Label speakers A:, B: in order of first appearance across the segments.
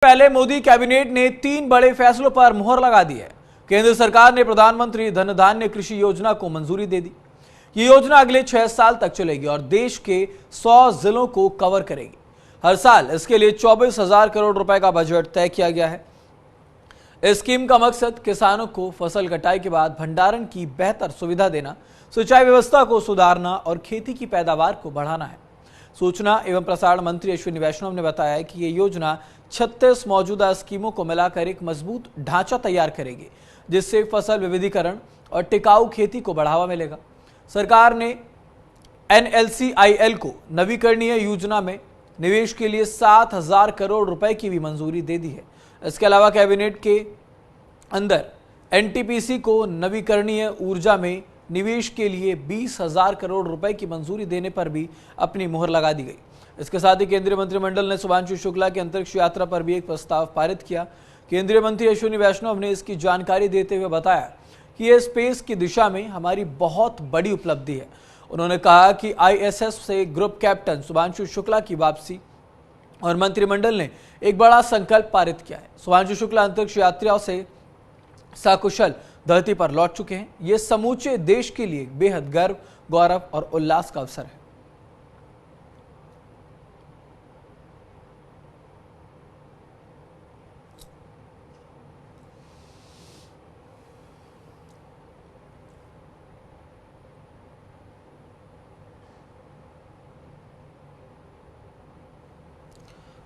A: पहले मोदी कैबिनेट ने 3 बड़े फैसलों पर मुहर लगा दी है। केंद्र सरकार ने प्रधानमंत्री धन धान्य कृषि योजना को मंजूरी दे दी। ये योजना अगले 6 साल तक चलेगी और देश के 100 जिलों को कवर करेगी। हर साल इसके लिए 24,000 करोड़ रुपए का बजट तय किया गया है। इस स्कीम का मकसद किसानों को फसल कटाई के बाद भंडारण की बेहतर सुविधा देना, सिंचाई व्यवस्था को सुधारना और खेती की पैदावार को बढ़ाना है। सूचना एवं प्रसारण मंत्री अश्विनी वैष्णव ने बताया कि ये योजना 36 मौजूदा स्कीमों को मिलाकर एक मजबूत ढांचा तैयार करेगी, जिससे फसल विविधीकरण और टिकाऊ खेती को बढ़ावा मिलेगा। सरकार ने NLCIL को नवीकरणीय योजना में निवेश के लिए 7,000 करोड़ रुपए की भी मंजूरी दे दी है। इसके अलावा कैबिनेट के अंदर NTPC को नवीकरणीय ऊर्जा में निवेश के लिए 20,000 करोड़ रुपए की मंजूरी देने पर भी अपनी मुहर लगा दी गई। इसके साथ ही केंद्रीय मंत्रिमंडल ने सुभांशु शुक्ला की अंतरिक्ष यात्रा पर भी एक प्रस्ताव पारित किया। केंद्रीय मंत्री अश्विनी वैष्णव ने इसकी जानकारी देते हुए बताया कि यह स्पेस की दिशा में हमारी बहुत बड़ी उपलब्धि है। उन्होंने कहा कि ISS से ग्रुप कैप्टन सुभांशु शुक्ला की वापसी और मंत्रिमंडल ने एक बड़ा संकल्प पारित किया है। सुभांशु शुक्ला अंतरिक्ष यात्रियों से सकुशल धरती पर लौट चुके हैं। ये समूचे देश के लिए बेहद गर्व, गौरव और उल्लास का अवसर है।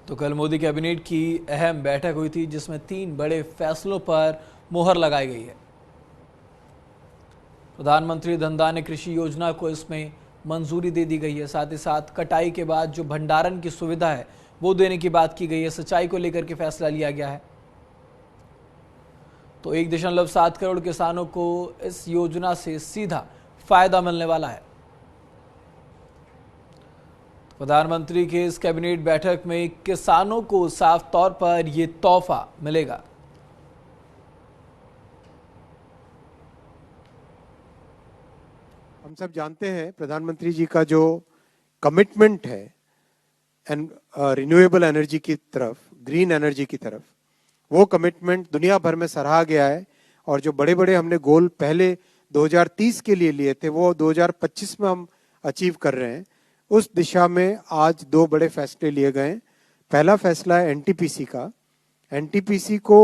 A: तो कल मोदी कैबिनेट की अहम बैठक हुई थी, जिसमें 3 बड़े फैसलों पर मुहर लगाई गई है। प्रधानमंत्री धन धान्य कृषि योजना को इसमें मंजूरी दे दी गई है। साथ ही साथ कटाई के बाद जो भंडारण की सुविधा है वो देने की बात की गई है। सिंचाई को लेकर के फैसला लिया गया है। तो 1.7 करोड़ किसानों को इस योजना से सीधा फायदा मिलने वाला है। प्रधानमंत्री के इस कैबिनेट बैठक में किसानों को साफ तौर पर यह तोहफा मिलेगा।
B: हम सब जानते हैं प्रधानमंत्री जी का जो कमिटमेंट है रिन्यूएबल एनर्जी की तरफ, ग्रीन एनर्जी की तरफ, वो कमिटमेंट दुनिया भर में सराहा गया है। और जो बड़े बड़े हमने गोल पहले 2030 के लिए थे वो 2025 में हम अचीव कर रहे हैं। उस दिशा में आज 2 बड़े फैसले लिए गए। पहला फैसला है NTPC का। NTPC को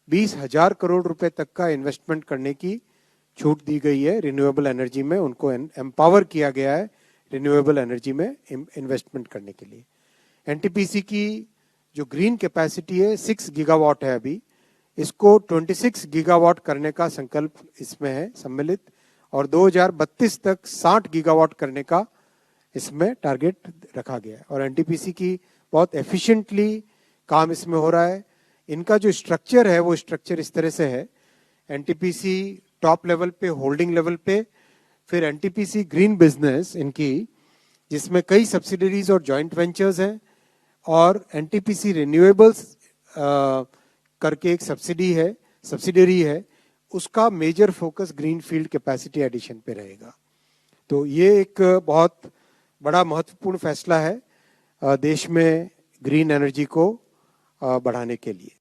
B: 20,000 करोड़ रुपए तक का इन्वेस्टमेंट करने की छूट दी गई है। रिन्यूएबल एनर्जी में उनको एम्पावर किया गया है रिन्यूएबल एनर्जी में इन्वेस्टमेंट करने के लिए। NTPC की जो ग्रीन कैपेसिटी है 6 गीगावाट है अभी, इसको 26 गीगावाट करने का संकल्प इसमें है सम्मिलित, और 2032 तक 60 गीगावाट करने का इसमें टारगेट रखा गया है। और NTPC की बहुत एफिशिएंटली काम इसमें हो रहा है। इनका जो स्ट्रक्चर है वो स्ट्रक्चर इस तरह से है, NTPC टॉप लेवल पे, होल्डिंग लेवल पे, फिर NTPC ग्रीन बिजनेस इनकी, जिसमें कई सब्सिडरीज और जॉइंट वेंचर्स हैं, और NTPC रिन्यूएबल्स करके एक सब्सिडरी है, उसका major focus greenfield capacity addition पे रहेगा। तो ये एक बहुत बड़ा महत्वपूर्ण फैसला है देश में ग्रीन एनर्जी को बढ़ाने के लिए।